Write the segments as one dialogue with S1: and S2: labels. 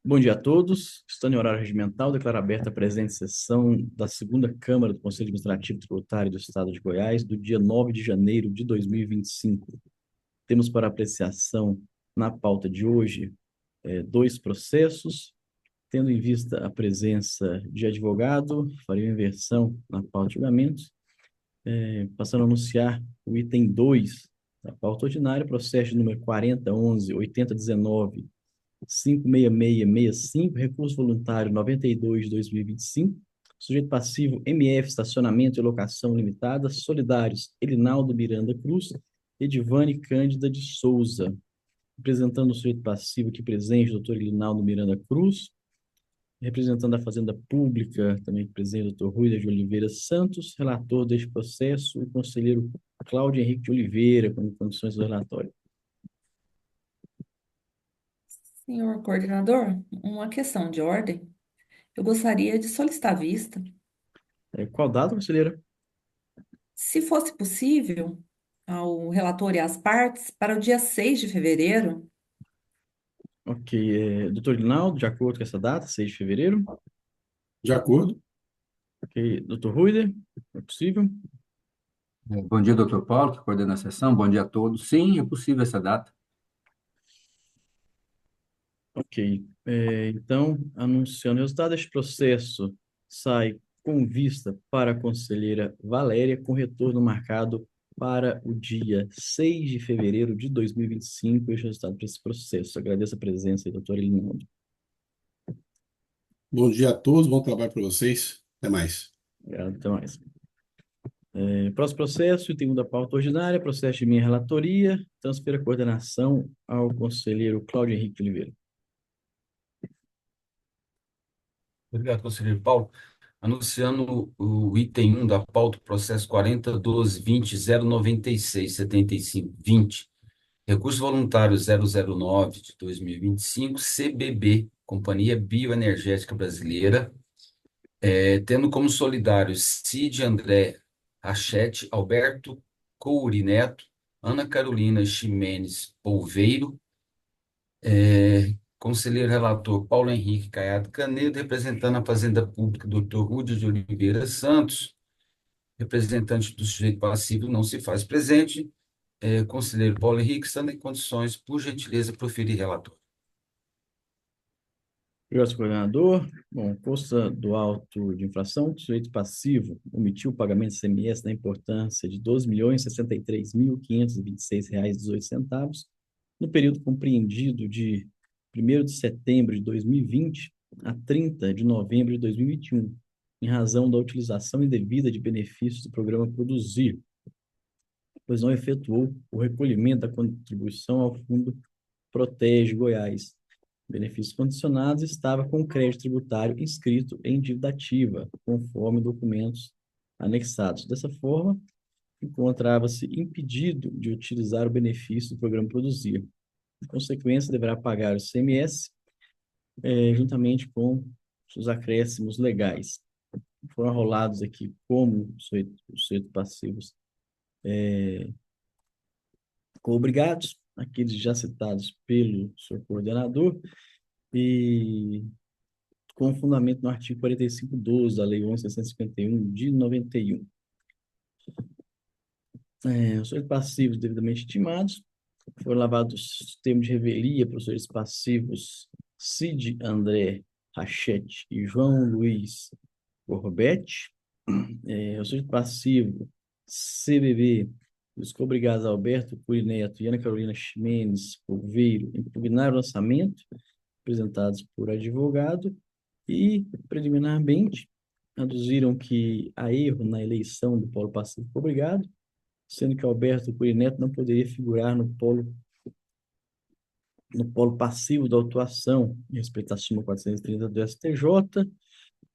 S1: Bom dia a todos. Estando em horário regimental, declaro aberta a presente sessão da segunda Câmara do Conselho Administrativo Tributário do Estado de Goiás, do dia 9 de janeiro de 2025. Temos para apreciação na pauta de hoje dois processos. Tendo em vista a presença de advogado, farei uma inversão na pauta de julgamentos, passando a anunciar o item 2 da pauta ordinária, processo de número 4011-8019, 56665, recurso voluntário 92 de 2025, sujeito passivo MF Estacionamento e Locação Limitada, solidários Elinaldo Miranda Cruz, Edivane Cândida de Souza. Representando o sujeito passivo aqui presente, doutor Elinaldo Miranda Cruz, representando a Fazenda Pública, também presente, doutor Rui de Oliveira Santos, relator deste processo, o conselheiro Cláudio Henrique de Oliveira, com condições do relatório.
S2: Senhor coordenador, uma questão de ordem. Eu gostaria de solicitar vista,
S1: Qual data, conselheira?
S2: se fosse possível, ao relator e às partes para o dia 6 de fevereiro.
S1: Ok, doutor Linaldo, de acordo com essa data, 6 de fevereiro.
S3: De acordo.
S1: Ok, doutor Ruider, é possível?
S3: Bom dia, doutor Paulo, que coordena a sessão. Bom dia a todos. Sim, é possível essa data.
S1: Ok, então, anunciando o resultado deste processo, sai com vista para a conselheira Valéria, com retorno marcado para o dia 6 de fevereiro de 2025, este resultado para esse processo. Agradeço a presença aí, doutor Elinaldo.
S4: Bom dia a todos, bom trabalho para vocês. Até mais.
S1: Obrigado, até mais. Próximo processo, item 1 da pauta ordinária, processo de minha relatoria, transfiro a coordenação ao conselheiro Cláudio Henrique de Oliveira.
S5: Obrigado, conselheiro Paulo. Anunciando o item 1 da pauta, processo 40.12.20.096.75.20, recurso voluntário 009 de 2025, CBB, Companhia Bioenergética Brasileira, tendo como solidários Cid André Rachete, Alberto Couri Neto, Ana Carolina Ximenes Polveiro, conselheiro relator Paulo Henrique Caiado Canedo, representando a Fazenda Pública, doutor Rúdio de Oliveira Santos, representante do sujeito passivo não se faz presente, conselheiro Paulo Henrique, estando em condições, por gentileza, proferir relator.
S1: Obrigado, coordenador. Bom, consta do auto de infração, o sujeito passivo omitiu o pagamento de ICMS da importância de R$ 12.063.526,18 no período compreendido de 1º de setembro de 2020 a 30 de novembro de 2021, em razão da utilização indevida de benefícios do programa Produzir, pois não efetuou o recolhimento da contribuição ao Fundo Protege Goiás. Benefícios condicionados estava com crédito tributário inscrito em dívida ativa, conforme documentos anexados. Dessa forma, encontrava-se impedido de utilizar o benefício do programa Produzir. Em consequência, deverá pagar o ICMS, juntamente com os acréscimos legais. Foram rolados aqui como os sujeitos passivos obrigados, aqueles já citados pelo seu coordenador, e com fundamento no artigo 45.12 da Lei 11.651 de 91. Os sujeitos passivos devidamente intimados foram lavados termos de revelia para os sujeitos passivos Cid André Rachete e João Luiz Gorbetti. O sujeito passivo CBB, os cobrigados Alberto Curi Neto e Ana Carolina Ximenes Polveiro impugnaram o lançamento, apresentados por advogado, e, preliminarmente, aduziram que há erro na eleição do polo passivo cobrigado, sendo que Alberto Curi Neto não poderia figurar no polo passivo da autuação, em respeito à súmula 430 do STJ,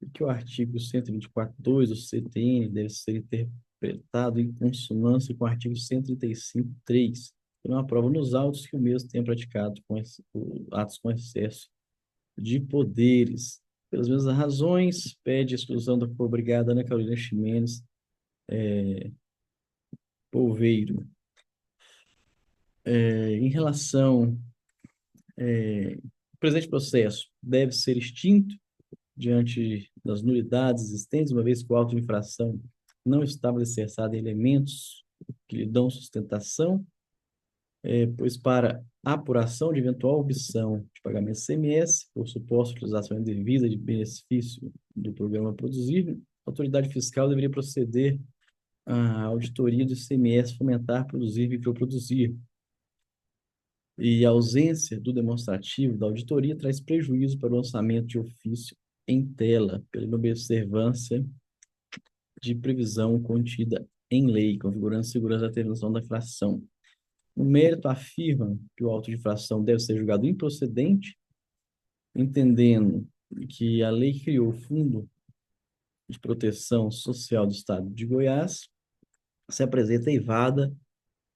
S1: e que o artigo 124.2 do CTN deve ser interpretado em consonância com o artigo 135.3, que não aprova nos autos que o mesmo tenha praticado atos com excesso de poderes. Pelas mesmas razões, pede a exclusão da obrigada Ana Carolina Ximenes Polveiro. Em relação presente processo deve ser extinto diante das nulidades existentes, uma vez que o auto de infração não estava alicerçado em elementos que lhe dão sustentação, pois para apuração de eventual omissão de pagamento de ICMS por suposta utilização indevida de benefício do programa a produzir, a autoridade fiscal deveria proceder à auditoria do ICMS, fomentar, produzir e microproduzir. E a ausência do demonstrativo da auditoria traz prejuízo para o lançamento de ofício em tela, pela inobservância de previsão contida em lei, configurando a segurança da determinação da infração. O mérito afirma que o auto de infração deve ser julgado improcedente, entendendo que a lei que criou o Fundo de Proteção Social do Estado de Goiás se apresenta eivada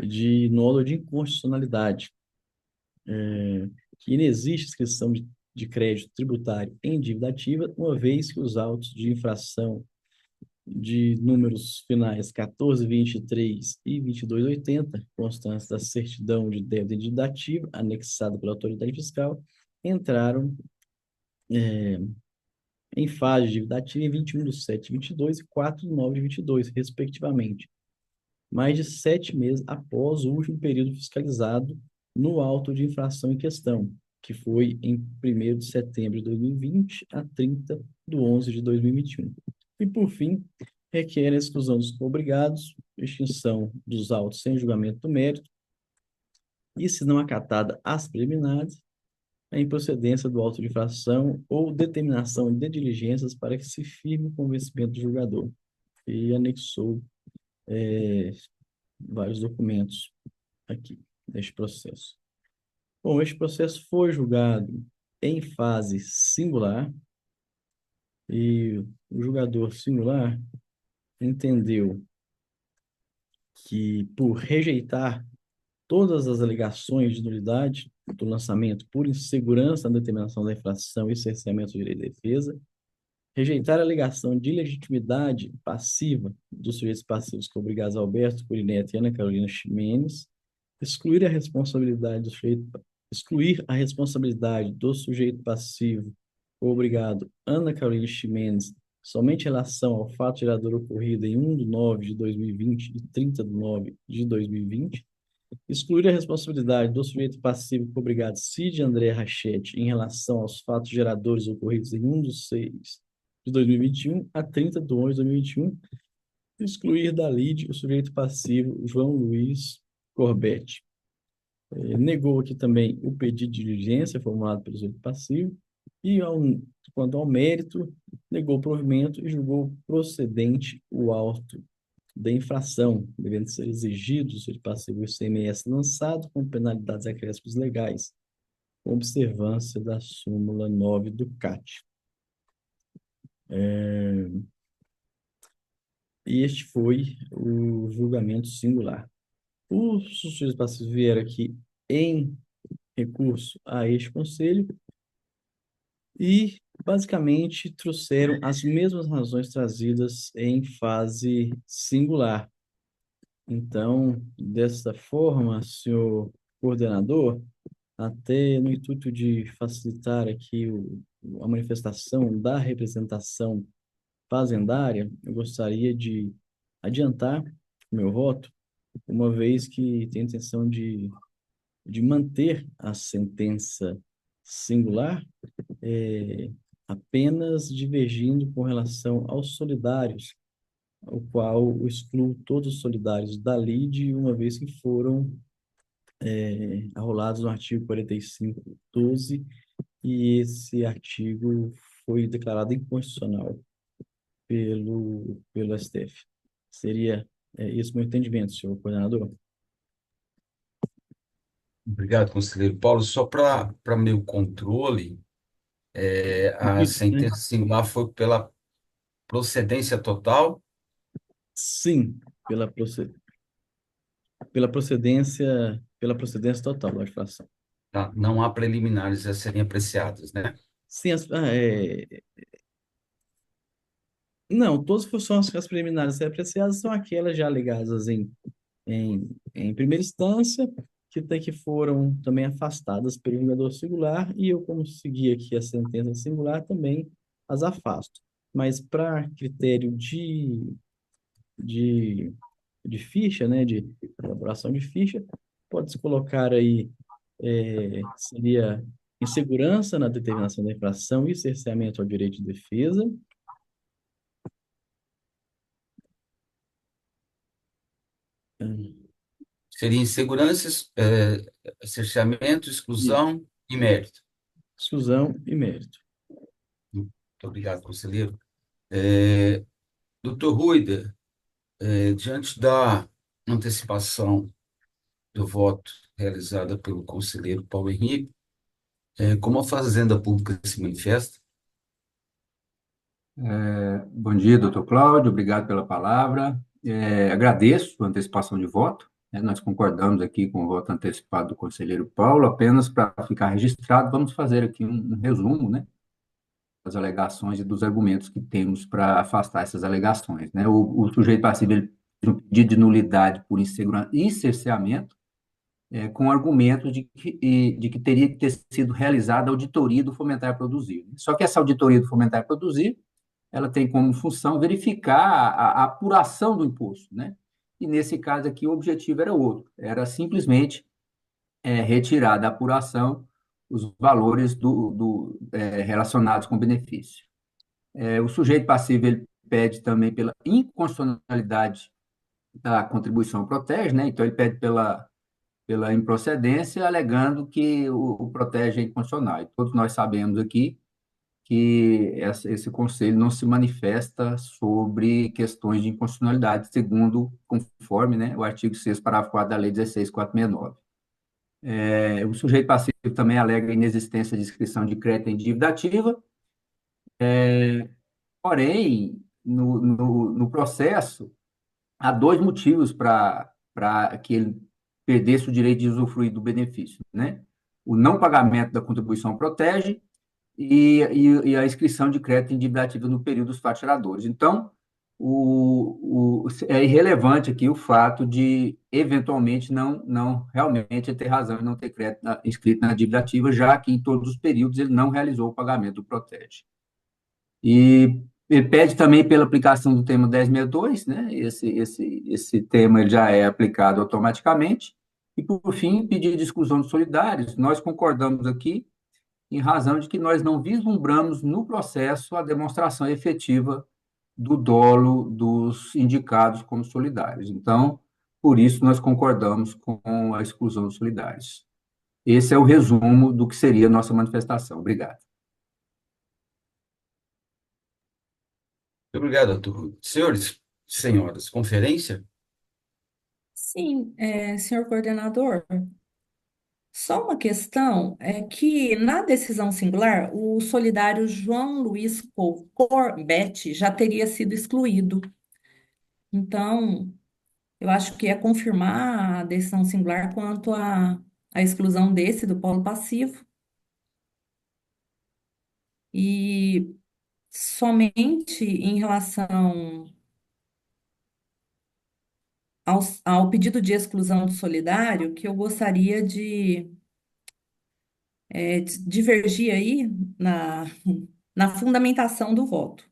S1: de nódulo de inconstitucionalidade, que inexiste inscrição de crédito tributário em dívida ativa, uma vez que os autos de infração de números finais 1423 e 2280, constantes da certidão de débito em dívida ativa, anexada pela autoridade fiscal, entraram em fase de dívida ativa em 21/7/22 e 4/9/22, respectivamente, mais de 7 meses após o último período fiscalizado no auto de infração em questão, que foi em 1º de setembro de 2020 a 30/11/2021. E, por fim, requer a exclusão dos obrigados, extinção dos autos sem julgamento do mérito e, se não acatada as preliminares, a improcedência do auto de infração ou determinação de diligências para que se firme o convencimento do julgador. E anexou vários documentos aqui neste processo. Bom, este processo foi julgado em fase singular e o julgador singular entendeu que, por rejeitar todas as alegações de nulidade do lançamento por insegurança na determinação da infração e cerceamento do direito de defesa, rejeitar a alegação de ilegitimidade passiva dos sujeitos passivos cobrigados Alberto Curineto e Ana Carolina Ximenes, excluir a responsabilidade do sujeito passivo obrigado Ana Carolina Ximenes somente em relação ao fato gerador ocorrido em 1/9/2020 e 30/9/2020, excluir a responsabilidade do sujeito passivo obrigado Cid André Rachete em relação aos fatos geradores ocorridos em 1/6/2021 a 30/11/2021, excluir da lide o sujeito passivo João Luiz Corbete. Negou aqui também o pedido de diligência formulado pelo sujeito passivo e, quanto ao mérito, negou o provimento e julgou procedente o auto da infração, devendo ser exigido do sujeito passivo o ICMS lançado com penalidades e acréscimos legais, com observância da súmula 9 do CAT. E este foi o julgamento singular. Os sujeitos passivos vieram aqui em recurso a este conselho e, basicamente, trouxeram as mesmas razões trazidas em fase singular. Então, dessa forma, senhor coordenador, até no intuito de facilitar aqui a manifestação da representação fazendária, eu gostaria de adiantar o meu voto, uma vez que tenho intenção de manter a sentença singular, apenas divergindo com relação aos solidários, o qual excluo todos os solidários da lide, uma vez que foram arrolados no artigo 45.12, e esse artigo foi declarado inconstitucional pelo STF. Seria esse o meu entendimento, senhor coordenador.
S5: Obrigado, conselheiro Paulo. Só para meu controle, a
S1: Isso, né?
S5: sentença singular foi pela procedência total?
S1: Sim, pela procedência total da infração.
S5: Tá? Não há preliminares a serem apreciadas, né?
S1: Sim, não, todas são as preliminares a ser apreciadas são aquelas já alegadas em primeira instância que foram também afastadas pelo julgador singular, e eu, como segui aqui a sentença singular, também as afasto. Mas para critério de, de ficha, né, de elaboração de ficha, pode-se colocar aí, seria insegurança na determinação da infração e cerceamento ao direito de defesa. Hum,
S5: Seria insegurança, cerceamento,
S1: Isso,
S5: exclusão e mérito.
S1: exclusão e mérito.
S5: Muito obrigado, conselheiro. Doutor Ruida, diante da antecipação do voto realizada pelo conselheiro Paulo Henrique, como a Fazenda Pública se manifesta?
S3: Bom dia, doutor Cláudio, obrigado pela palavra. Agradeço a antecipação de voto, né? Nós concordamos aqui com o voto antecipado do conselheiro Paulo, apenas para ficar registrado, vamos fazer aqui um resumo, né, das alegações e dos argumentos que temos para afastar essas alegações, né? O sujeito passivo ele fez um pedido de nulidade por insegurança e cerceamento, com argumentos de que teria que ter sido realizada a auditoria do Fomentar e Produzir. Só que essa auditoria do Fomentar e Produzir, ela tem como função verificar a apuração do imposto, né? E nesse caso aqui o objetivo era outro, era simplesmente retirar da apuração os valores relacionados com o benefício. O sujeito passivo ele pede também pela inconstitucionalidade da contribuição protege, né? Então ele pede pela improcedência, alegando que o protege é inconstitucional. E todos nós sabemos aqui que esse conselho não se manifesta sobre questões de inconstitucionalidade, conforme, né, o artigo 6º, parágrafo 4 da Lei 16.469. O sujeito passivo também alega a inexistência de inscrição de crédito em dívida ativa, porém, no processo, há dois motivos para que ele perdesse o direito de usufruir do benefício, né? O não pagamento da contribuição protege e a inscrição de crédito em dívida ativa no período dos fatos geradores. Então, é irrelevante aqui o fato de, eventualmente, não realmente ter razão em não ter crédito inscrito na dívida ativa, já que em todos os períodos ele não realizou o pagamento do protege. E ele pede também pela aplicação do tema 1062, né? Esse tema ele já é aplicado automaticamente. E, por fim, pedido de exclusão dos solidários. Nós concordamos aqui em razão de que nós não vislumbramos no processo a demonstração efetiva do dolo dos indicados como solidários. Então, por isso, nós concordamos com a exclusão dos solidários. Esse é o resumo do que seria a nossa manifestação. Obrigado.
S5: Obrigado, doutor Ruida. Senhores, senhoras, conferência?
S2: Sim, senhor coordenador, só uma questão é que na decisão singular, o solidário João Luiz Corbett já teria sido excluído. Então, eu acho que é confirmar a decisão singular quanto à exclusão desse do polo passivo e somente em relação ao pedido de exclusão do solidário, que eu gostaria de divergir aí na fundamentação do voto,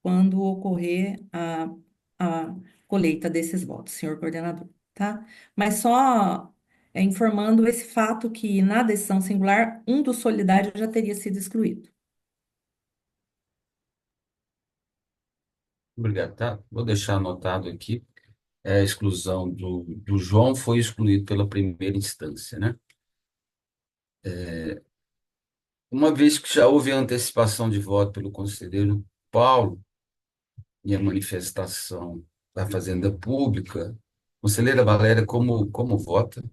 S2: quando ocorrer a colheita desses votos, senhor coordenador, tá? Mas só informando esse fato que na decisão singular, um dos solidários já teria sido excluído.
S5: Obrigado, tá? Vou deixar anotado aqui. A exclusão do João foi excluído pela primeira instância, né? Uma vez que já houve a antecipação de voto pelo conselheiro Paulo e a manifestação da Fazenda Pública, conselheira Valéria, como vota?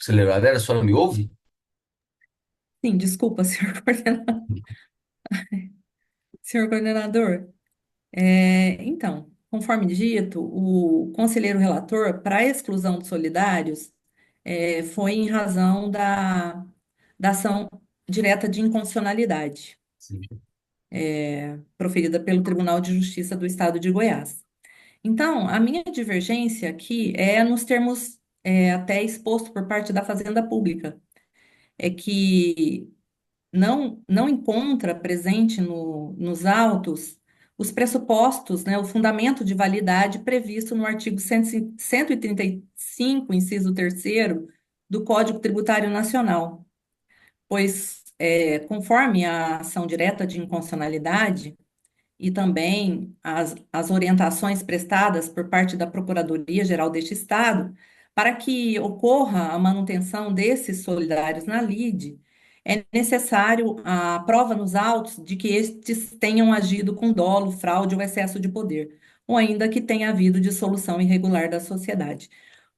S5: Conselheira Valéria, a senhora me ouve?
S2: Sim, desculpa, senhor coordenador. Senhor coordenador, então, conforme dito, o conselheiro relator, para a exclusão dos solidários, foi em razão da ação direta de inconstitucionalidade,
S5: Sim.
S2: proferida pelo Tribunal de Justiça do Estado de Goiás. Então, a minha divergência aqui é nos termos até exposto por parte da Fazenda Pública, é que não encontra presente nos autos os pressupostos, né, o fundamento de validade previsto no artigo 135, inciso terceiro do Código Tributário Nacional, pois, conforme a ação direta de inconstitucionalidade, e também as orientações prestadas por parte da Procuradoria-Geral deste Estado, para que ocorra a manutenção desses solidários na lide, é necessário a prova nos autos de que estes tenham agido com dolo, fraude ou excesso de poder, ou ainda que tenha havido dissolução irregular da sociedade,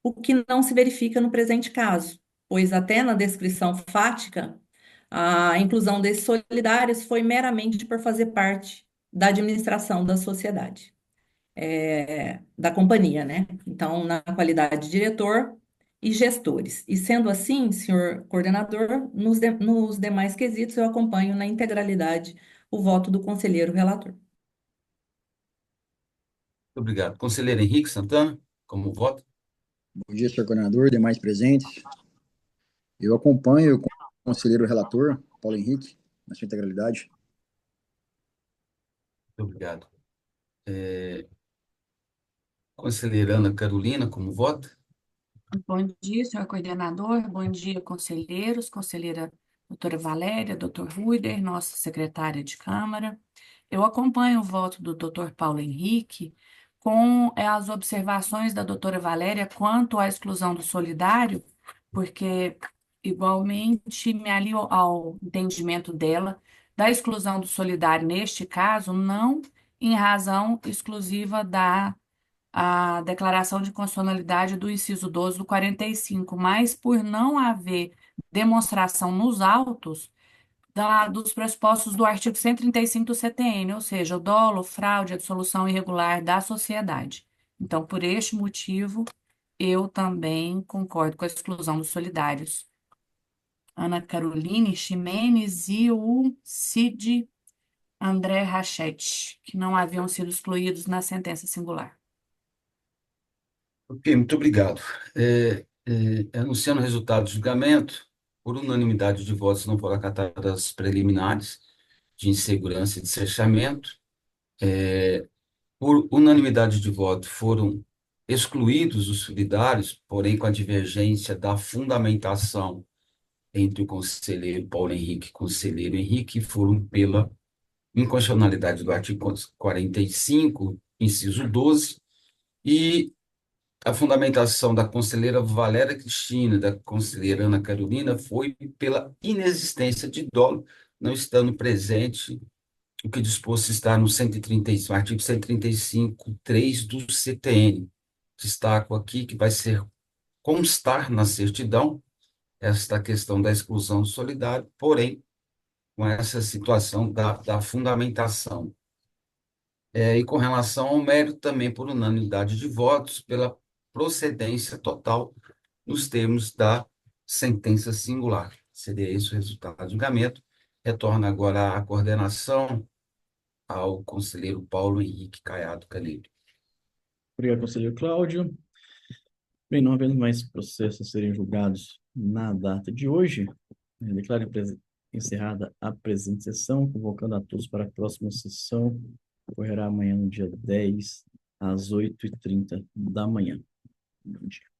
S2: o que não se verifica no presente caso, pois até na descrição fática, a inclusão desses solidários foi meramente por fazer parte da administração da sociedade, da companhia, né? Então, na qualidade de diretor e gestores. E sendo assim, senhor coordenador, nos demais quesitos eu acompanho na integralidade o voto do conselheiro relator.
S5: Muito obrigado. Conselheiro Henrique Santana, como voto?
S6: Bom dia, senhor coordenador, demais presentes. Eu acompanho o conselheiro relator, Paulo Henrique, na sua integralidade.
S5: Muito obrigado. Conselheira Ana Carolina, como voto?
S7: Bom dia, senhor coordenador. Bom dia, conselheiros, conselheira doutora Valéria, doutor Ruider, nossa secretária de Câmara. Eu acompanho o voto do doutor Paulo Henrique com as observações da doutora Valéria quanto à exclusão do solidário, porque, igualmente, me alio ao entendimento dela da exclusão do solidário neste caso, não em razão exclusiva da a declaração de constitucionalidade do inciso 12 do 45, mas por não haver demonstração nos autos dos pressupostos do artigo 135 do CTN, ou seja, o dolo, fraude, a dissolução irregular da sociedade. Então, por este motivo, eu também concordo com a exclusão dos solidários. Ana Caroline Ximenes e o Cid André Rachete, que não haviam sido excluídos na sentença singular.
S5: Ok, muito obrigado. Anunciando o resultado do julgamento, por unanimidade de votos não foram acatadas as preliminares de insegurança e de cerceamento. Por unanimidade de voto foram excluídos os solidários, porém com a divergência da fundamentação entre o conselheiro Paulo Henrique e o conselheiro Henrique, foram pela inconstitucionalidade do artigo 45, inciso 12, e a fundamentação da conselheira Valéria Cristina e da conselheira Ana Carolina foi pela inexistência de dolo, não estando presente o que disposto está no 135, artigo 135, 3 do CTN. Destaco aqui que vai constar na certidão esta questão da exclusão solidária, porém, com essa situação da fundamentação. E com relação ao mérito, também por unanimidade de votos, pela procedência total nos termos da sentença singular. Seria esse o resultado do julgamento. Retorno agora à coordenação ao conselheiro Paulo Henrique Caiado Canedo.
S1: Obrigado, conselheiro Cláudio. Bem, não havendo mais processos a serem julgados na data de hoje, declaro encerrada a presente sessão, convocando a todos para a próxima sessão, que ocorrerá amanhã, no dia 10, às 8h30 da manhã. Bom dia.